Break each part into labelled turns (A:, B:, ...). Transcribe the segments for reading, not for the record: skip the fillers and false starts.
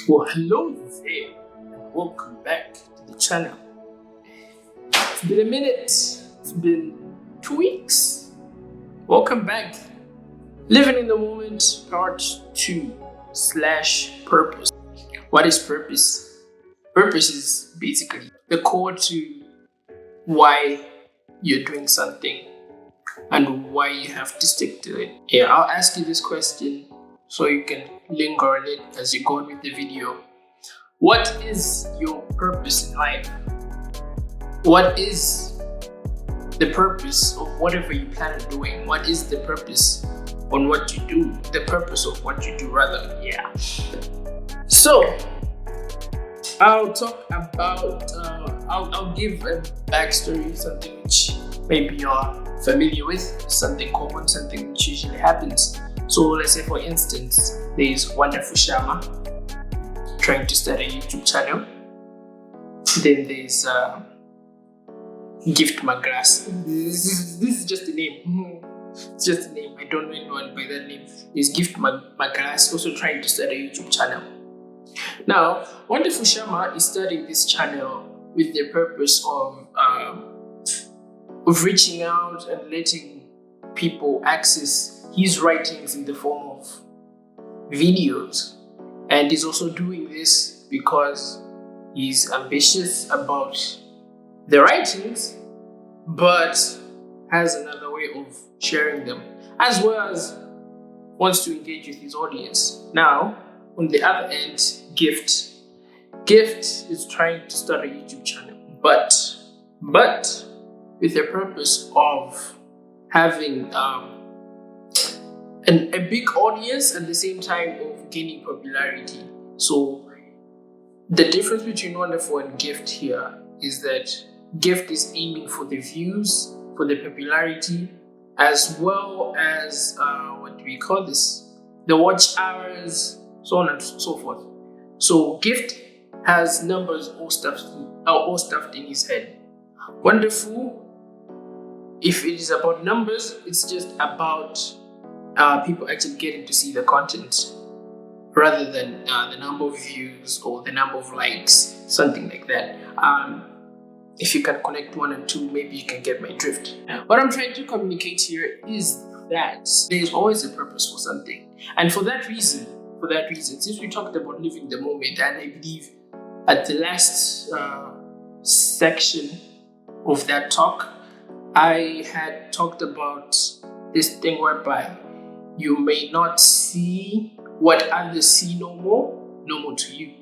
A: Well, hello there, and welcome back to the channel. It's been a minute, it's been 2 weeks. Welcome back. Living in the moment, part 2 / purpose. What is purpose? Purpose is basically the core to why you're doing something and why you have to stick to it. Yeah, I'll ask you this question so you can linger on it as you go on with the video. What is your purpose in life? What is the purpose of whatever you plan on doing? What is the purpose on what you do? The purpose of what you do, rather. Yeah. So, I'll talk about, I'll give a backstory, something which maybe you're familiar with, something common, something which usually happens. So let's say, for instance, there's Wonderful Shama trying to start a YouTube channel. Then there's Gift Magras. This is just a name. It's just a name. I don't know anyone by that name. There's Gift Magras also trying to start a YouTube channel. Now, Wonderful Shama is starting this channel with the purpose of reaching out and letting people access his writings in the form of videos. And he's also doing this because he's ambitious about the writings, but has another way of sharing them, as well as wants to engage with his audience. Now, on the other end, Gift is trying to start a YouTube channel, but with the purpose of having a big audience at the same time of gaining popularity. So the difference between Wonderful and Gift here is that Gift is aiming for the views, for the popularity, as well as what do we call this? The watch hours, so on and so forth. So Gift has numbers all stuffed in his head. Wonderful, if it is about numbers, it's just about people actually getting to see the content rather than the number of views or the number of likes, something like that. If you can connect 1 and 2, maybe you can get my drift. What I'm trying to communicate here is that there's always a purpose for something. And for that reason, since we talked about living the moment, and I believe at the last section of that talk, I had talked about this thing whereby you may not see what others see no more to you.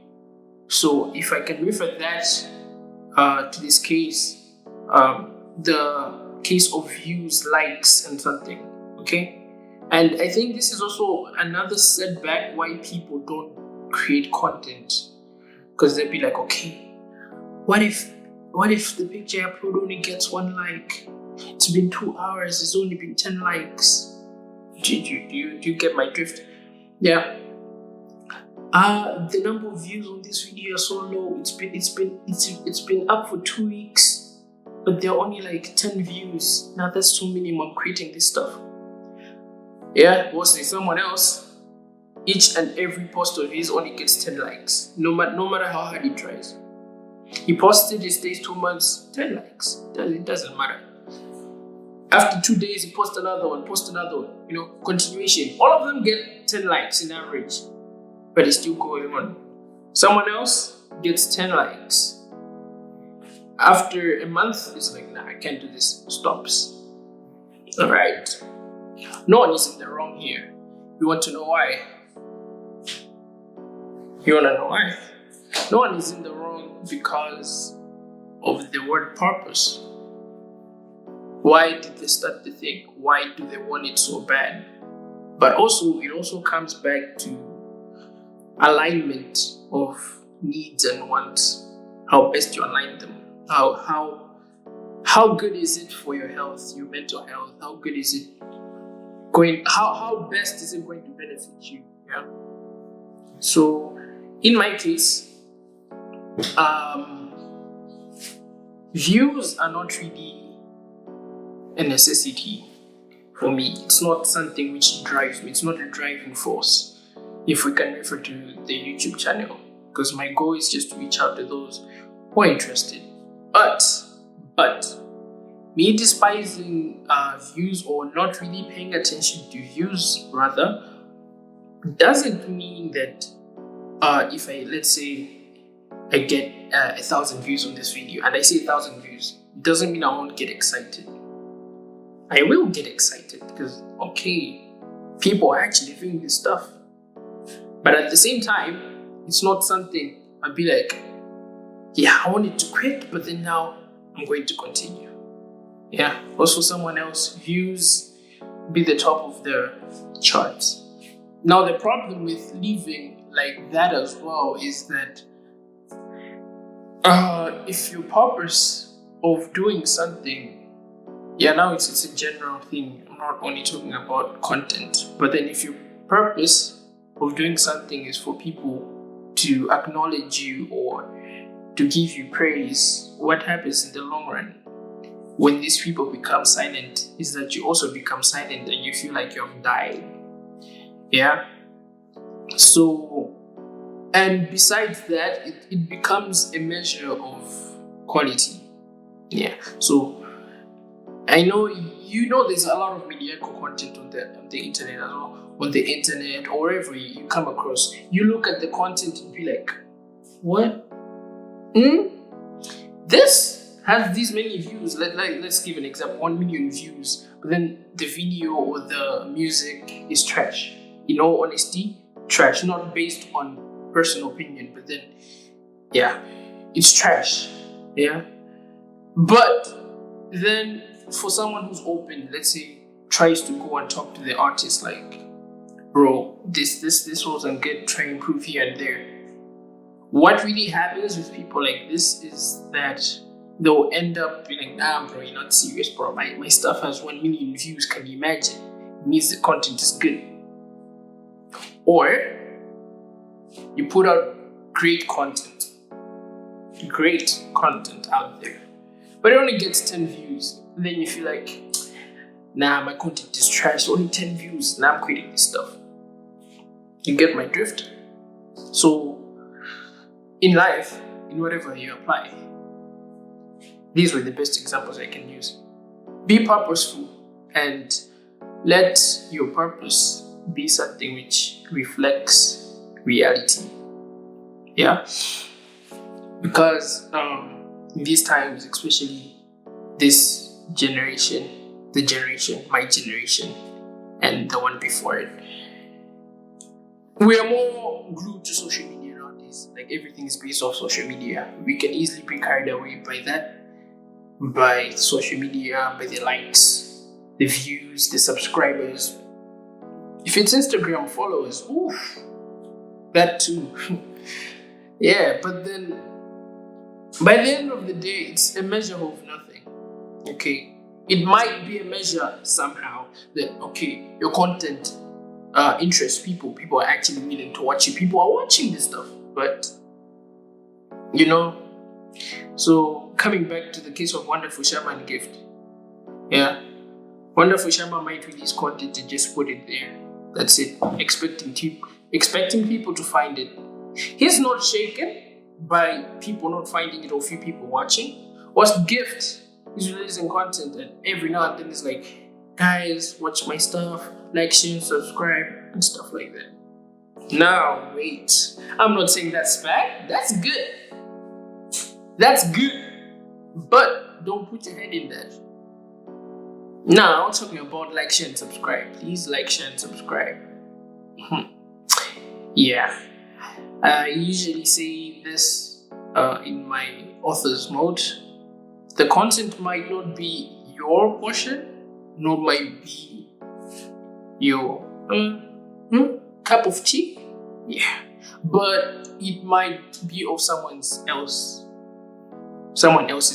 A: So if I can refer that to this case, the case of views, likes, and something, okay? And I think this is also another setback why people don't create content, because they'll be like, okay, what if the picture I upload only gets 1 like? It's been 2 hours, it's only been 10 likes. Do you get my drift? Yeah. The number of views on this video are so low. It's been up for 2 weeks, but there are only like 10 views. Now that's too minimum creating this stuff. Yeah, was there someone else? Each and every post of his only gets 10 likes. No matter how hard he tries. He posted, it stays 2 months, 10 likes. It doesn't matter. After 2 days, he posts another one, continuation. All of them get 10 likes in average, but it's still going on. Someone else gets 10 likes. After a month, it's like, nah, I can't do this, stops. All right. No one is in the wrong here. You want to know why? You want to know why? No one is in the wrong because of the word purpose. Why did they start the thing? Why do they want it so bad? But also, it also comes back to alignment of needs and wants. How best you align them. How good is it for your health, your mental health? How good is it going? How best is it going to benefit you? Yeah. So, in my case, views are not really a necessity for me. It's not something which drives me. It's not a driving force, if we can refer to the YouTube channel. because my goal is just to reach out to those who are interested. But me despising views or not really paying attention to views, rather, doesn't mean that if let's say I get 1,000 views on this video and I see 1,000 views, it doesn't mean I won't get excited. I will get excited because, okay, people are actually doing this stuff. But at the same time, it's not something I'd be like, yeah, I wanted to quit, but then now I'm going to continue. Yeah, also someone else, views be the top of the charts. Now, the problem with living like that as well is that if your purpose of doing something, now it's a general thing. I'm not only talking about content, but then if your purpose of doing something is for people to acknowledge you or to give you praise, what happens in the long run when these people become silent is that you also become silent and you feel like you have died. Yeah. So, and besides that, it becomes a measure of quality. Yeah. So, I know there's a lot of mediocre content on the internet as well. On the internet or wherever you come across, you look at the content and be like, what? This has these many views. Let's give an example: 1 million views, but then the video or the music is trash. In all honesty, trash. Not based on personal opinion, but then, it's trash. Yeah, but then for someone who's open, let's say, tries to go and talk to the artist, like, bro, this wasn't good. Try and improve here and there. What really happens with people like this is that they'll end up being like, nah, bro, you're not serious, bro. My stuff has 1 million views. Can you imagine? It means the content is good. Or you put out great content out there, but it only gets 10 views. And then you feel like, nah, my content is trash. Only 10 views. Now I'm quitting this stuff. You get my drift? So, in life, in whatever you apply, these were the best examples I can use. Be purposeful and let your purpose be something which reflects reality. Yeah? Because in these times, especially this generation, my generation, and the one before it, we are more glued to social media nowadays. Like, everything is based off social media. We can easily be carried away by that, by social media, by the likes, the views, the subscribers. If it's Instagram followers, oof, that too. Yeah, but then by the end of the day, it's a measure of nothing. Okay, it might be a measure somehow that, okay, your content interests people. People are actually willing to watch it. People are watching this stuff, but so coming back to the case of Wonderful Sharma and Gift, Wonderful Sharma might release content and just put it there. That's it, expecting people to find it. He's not shaken by people not finding it or few people watching. What's Gift? He's releasing content and every now and then it's like, guys, watch my stuff, like, share, subscribe, and stuff like that. Now, wait. I'm not saying that's bad. That's good. But don't put your head in that. Now, I'm talking about like, share, and subscribe. Please like, share, and subscribe. Yeah. I usually say this in my author's mode. The content might not be your portion, nor might be your cup of tea. Yeah. But it might be of someone else's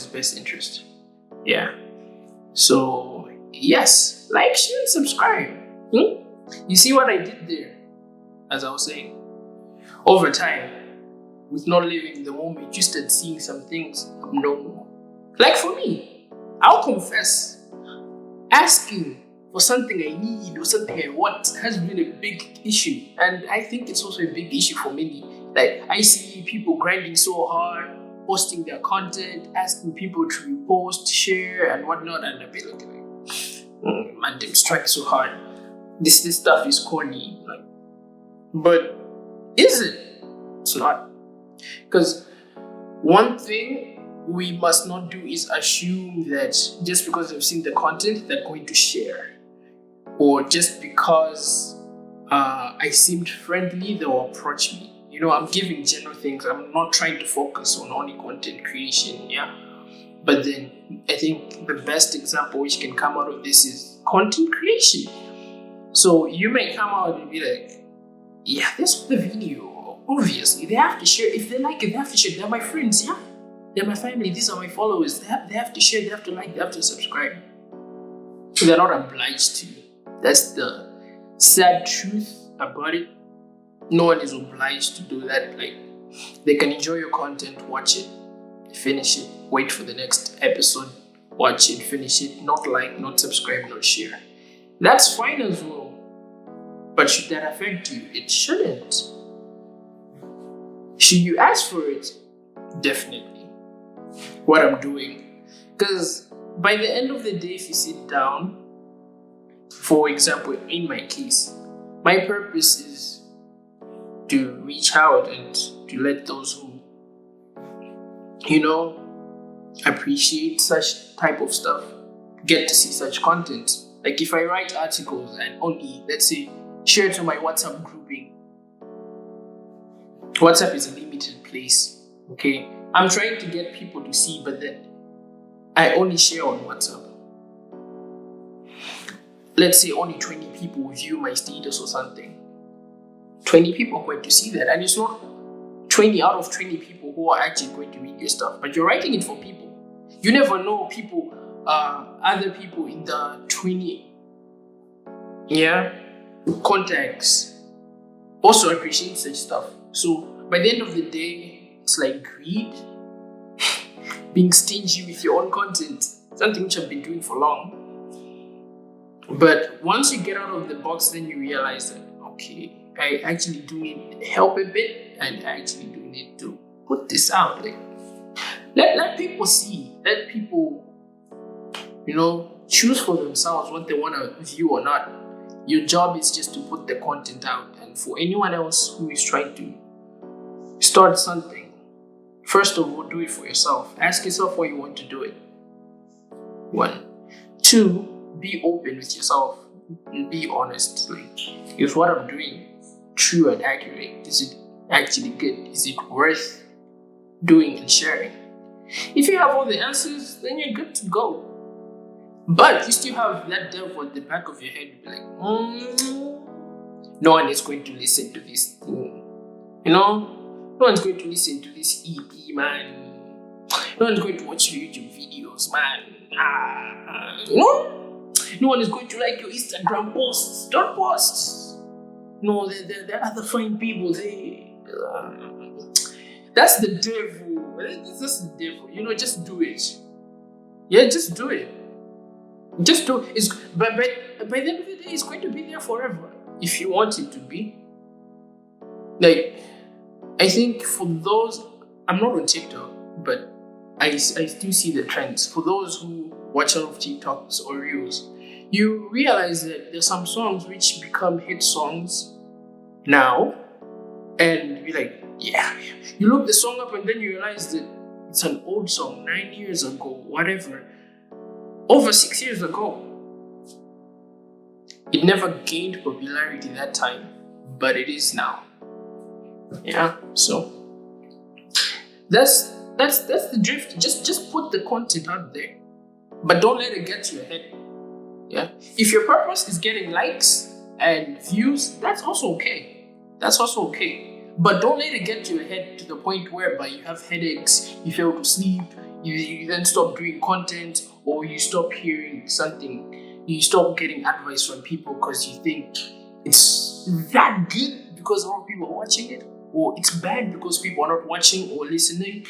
A: best interest. Yeah. So, yes, like, share, and subscribe. You see what I did there? As I was saying, over time, with not living in the moment, you start seeing some things abnormal. Like for me, I'll confess, asking for something I need or something I want has been a big issue. And I think it's also a big issue for many. Like, I see people grinding so hard, posting their content, asking people to repost, share, and whatnot, and I'll be looking like, man, they're trying so hard. This stuff is corny, like, but is it? It's not. Because one thing we must not do is assume that just because they've seen the content, they're going to share. Or just because I seemed friendly, they'll approach me. I'm giving general things. I'm not trying to focus on only content creation, yeah? But then I think the best example which can come out of this is content creation. So you may come out and be like, yeah, this is the video. Obviously, they have to share. If they like it, they have to share. They're my friends, yeah? They're my family. These are my followers. They have to share. They have to like. They have to subscribe. So they're not obliged to. That's the sad truth about it. No one is obliged to do that. Like, they can enjoy your content, watch it, finish it, wait for the next episode, watch it, finish it, not like, not subscribe, not share. That's fine as well. But should that affect you? It shouldn't. Should you ask for it? Definitely. What I'm doing. Because by the end of the day, if you sit down, for example, in my case, my purpose is to reach out and to let those who, appreciate such type of stuff get to see such content. Like, if I write articles and only, let's say, share to my WhatsApp grouping, WhatsApp is a limited place, okay? I'm trying to get people to see, but then I only share on WhatsApp. Let's say only 20 people view my status or something. 20 people are going to see that, and it's not 20 out of 20 people who are actually going to read your stuff, but you're writing it for people. You never know people, other people in the 20 contacts also appreciate such stuff. So by the end of the day, it's like greed, being stingy with your own content, something which I've been doing for long. But once you get out of the box, then you realize that, okay, I actually do need help a bit, and I actually do need to put this out. Like, let people see, let people, choose for themselves what they want to view or not. Your job is just to put the content out. And for anyone else who is trying to start something, first of all, do it for yourself. Ask yourself why you want to do it. 1. 2, be open with yourself and be honest. Like, is what I'm doing true and accurate? Is it actually good? Is it worth doing and sharing? If you have all the answers, then you're good to go. But you still have that devil at the back of your head, be like, no one is going to listen to this thing. No one's going to listen to this EP, man. No one's going to watch your YouTube videos, man. No one is going to like your Instagram posts. Don't post. No, there are other fine people. That's the devil. That's the devil. Just do it. Yeah, just do it. Just do it. But by the end of the day, it's going to be there forever. If you want it to be. Like, I think for those, I'm not on TikTok, but I still see the trends. For those who watch a lot of TikToks or Reels, you realize that there's some songs which become hit songs now, and you're like, yeah. You look the song up and then you realize that it's an old song, 9 years ago, whatever, over 6 years ago. It never gained popularity that time, but it is now. Yeah, so that's the drift. Just put the content out there, but don't let it get to your head. Yeah, if your purpose is getting likes and views, that's also okay. But don't let it get to your head to the point whereby you have headaches, you fail to sleep, you then stop doing content, or you stop hearing something, you stop getting advice from people because you think it's that good because a lot of people are watching it, or it's bad because people are not watching or listening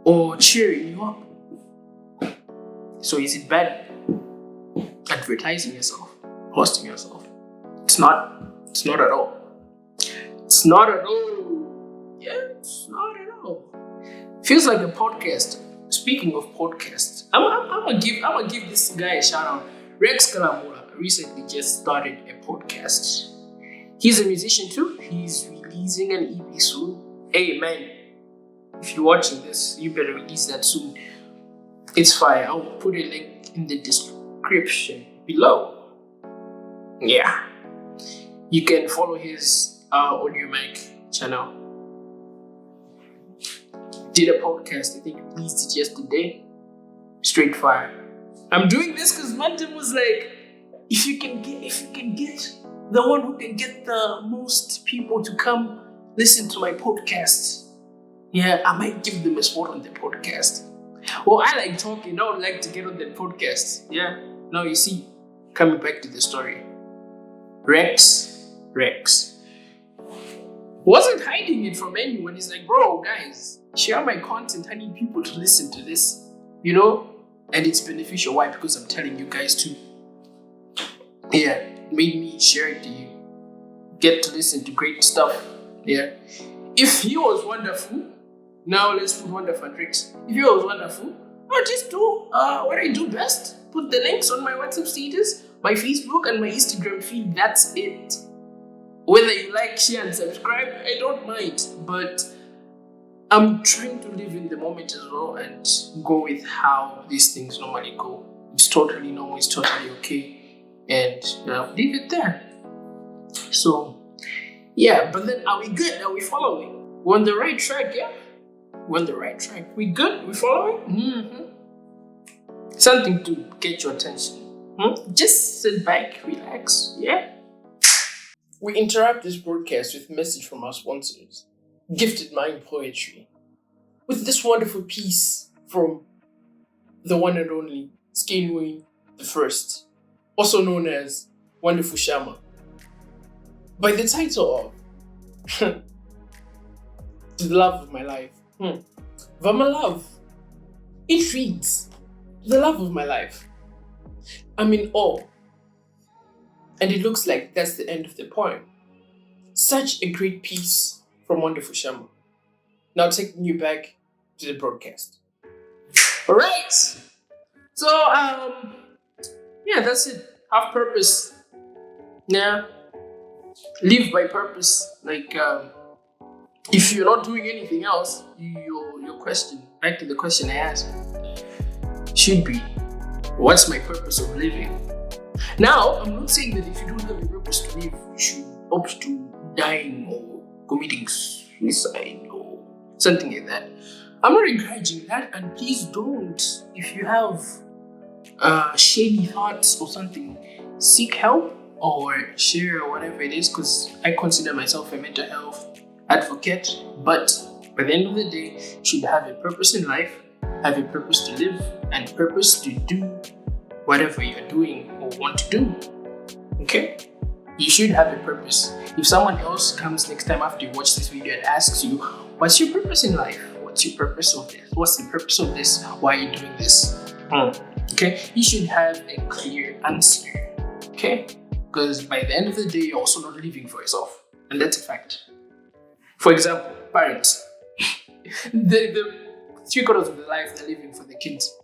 A: or cheering you up. So is it bad advertising yourself, hosting yourself? It's not at all. It's not at all. Yes, I don't know. Feels like a podcast. Speaking of podcasts, I'm gonna give this guy a shout out. Rex Kalamura recently just started a podcast. He's a musician too. He's releasing an EP soon. Hey man, if you're watching this, you better release that soon. It's fire. I'll put a link in the description below. Yeah. You can follow his audio mic channel. Did a podcast, I think released it yesterday. Straight fire. I'm doing this because Manton was like, if you can get the one who can get the most people to come listen to my podcast, yeah, I might give them a spot on the podcast. Well, I like talking. I would like to get on the podcast. Yeah. Now you see, coming back to the story, Rex wasn't hiding it from anyone. He's like, bro, guys, share my content. I need people to listen to this, you know? And it's beneficial. Why? Because I'm telling you guys to, yeah, made me share it to you. Get to listen to great stuff. Yeah. If he was wonderful, now let's put wonderful tricks. If he was wonderful, I'll just do what I do best. Put the links on my WhatsApp status, my Facebook, and my Instagram feed. That's it. Whether you like, share, and subscribe, I don't mind. But I'm trying to live in the moment as well and go with how these things normally go. It's totally normal, it's totally okay. And leave it there. So, yeah, but then are we good? Are we following? We're on the right track, yeah? We're on the right track. We good? We following? Mm-hmm. Something to get your attention. Just sit back, relax, yeah? We interrupt this broadcast with a message from our sponsors, Gifted Mind Poetry, with this wonderful piece from the one and only Skinway the First, also known as Wonderful Shama, by the title of To the Love of My Life. Vama Love. It reads, The love of my life. I'm in awe. And it looks like that's the end of the poem. Such a great piece from Wonderful Shama. Now taking you back to the broadcast. Alright! So, yeah, that's it. Have purpose. Yeah. Live by purpose. Like, if you're not doing anything else, your question, back to the question I asked, should be, what's my purpose of living? Now, I'm not saying that if you don't have a purpose to live, you should opt to dying or committing suicide or something like that. I'm not encouraging that, and please don't. If you have shady thoughts or something, seek help or share or whatever it is, because I consider myself a mental health advocate. But by the end of the day, you should have a purpose in life, have a purpose to live, and purpose to do whatever you're doing or want to do. Okay? You should have a purpose. If someone else comes next time after you watch this video and asks you, what's your purpose in life? What's your purpose of this? What's the purpose of this? Why are you doing this? Okay? You should have a clear answer. Okay? Because by the end of the day, you're also not living for yourself. And that's a fact. For example, parents. the 3/4 of the life they're living for the kids.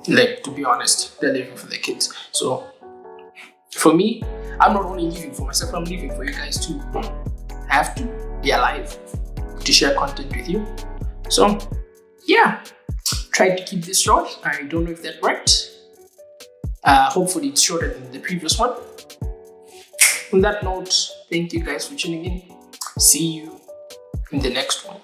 A: Like, to be honest, they're living for their kids. So, for me, I'm not only living for myself, I'm living for you guys too. I have to be alive to share content with you. So, yeah, try to keep this short. I don't know if that worked. Hopefully it's shorter than the previous one. On that note, thank you guys for tuning in. See you in the next one.